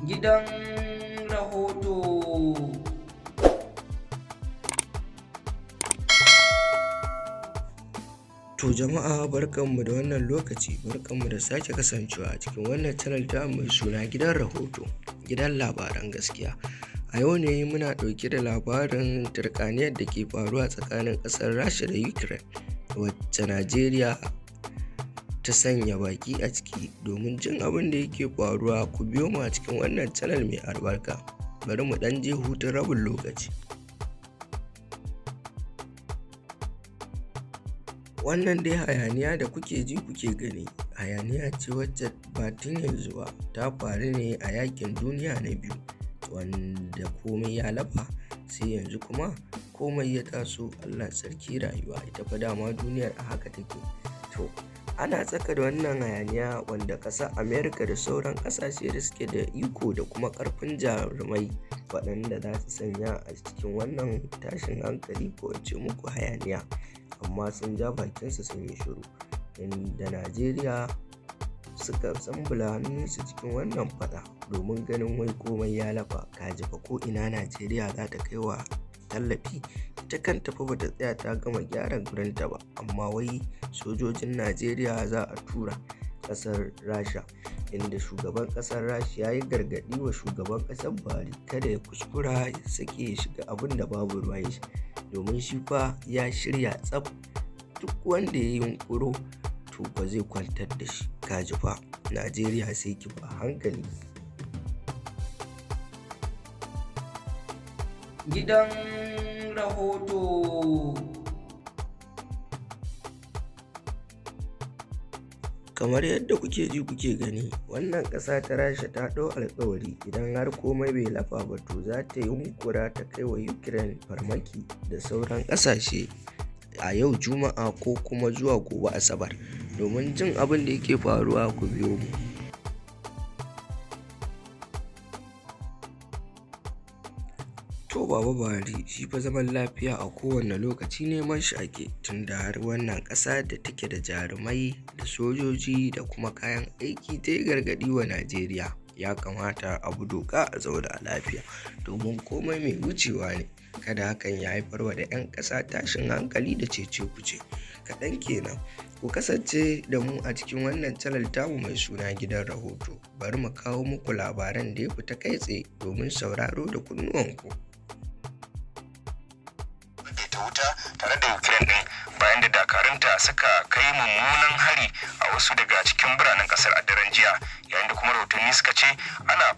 Gidan rahoto. To jama'a barkanmu da wannan lokaci, barkanmu da sake kasancewa a cikin wannan channel ta mai suna gidan rahoto, gidan labaran gaskiya. A yau ne muna ɗauke da labarin turkaniyar da ke faruwa tsakanin ƙasar Rasha da Ukraine, wacce Najeriya ta sanya baki a ciki. Domin jin abin da yake faruwa, ku biyo mu a cikin wannan channel mai albarka. Bari mu ɗan je hutun rabin lokaci. Wannan dai hayaniya da kuke ji kuke gani, hayaniya ce wacce ba tun yanzu ba, ta faru ne a yakin duniya na biyu, wanda komai ya lafa sai yanzu kuma komai ya taso. Allah sarki rayuwa, ita fa dama duniyar a haka take. To ana tsaka da wannan hayaniya wanda ƙasar Amerika da sauran ƙasashe da suke da iko da kuma ƙarfin jarumai waɗanda za su sanya a cikin wannan tashin hankali ko in ce muku hayaniya, amma sun ja bakinsu sun yi shiru, inda Najeriya suka tsambula hannunsu cikin wannan fada domin ganin wai komai ya lafa. Kaji fa ko ina Najeriya za ta kai wa tallafi, ita kanta fa bata tsaya ta gama gyara gurinta ba, amma wai sojojin Najeriya za a tura ƙasar Rasha, inda shugaban ƙasar Rasha ya yi gargaɗi wa shugaban ƙasar Buhari kada ya kuskura ya sake ya shiga abin da babu ruwan shi, domin shi fa ya shirya tsaf, duk wanda ya yi yunƙuro to ba zai kwantar da shi. Kaji fa Najeriya sai ki ba hankali. Gidan rahoto. Kamar yadda kuke ji kuke gani, wannan ƙasa ta Rasha ta ɗau alƙawari idan har komai bai lafa ba to za ta yi hunkura ta kai wa Ukraine farmaki da sauran ƙasashe a yau Juma'a ko kuma zuwa gobe Asabar. Domin jin abin da yake faruwa, ku biyo mu. To Baba Buhari shi fa zaman lafiya a kowane lokaci neman shi ake, tunda har wannan ƙasa da take da jarumai da sojoji da kuma kayan aiki ta yi gargaɗi wa Najeriya, ya kamata a bi doka a zauna lafiya, domin komai mai wucewa ne. Kada hakan ya haifar wa da 'yan ƙasa tashin hankali da cece-kuce. Kaɗan kenan, ku kasance da mu a cikin wannan channel tamu mai suna gidan rahoto. Bari mu kawo muku labaran da ya fita kai tsaye domin sauraro da kunnuwanku. Ta wuta tare da Ukraine din bayan da dakarunta suka kai mummunan hari a wasu daga cikin biranen kasar a daren jiya, yayin da kuma rahotanni suka ce ana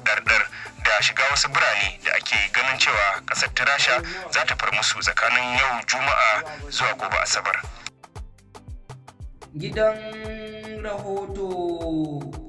dardar da shiga wasu birane da ake ganin cewa kasar ta Rasha za ta far musu tsakanin yau Juma'a zuwa gobe Asabar. Gidan rahoto.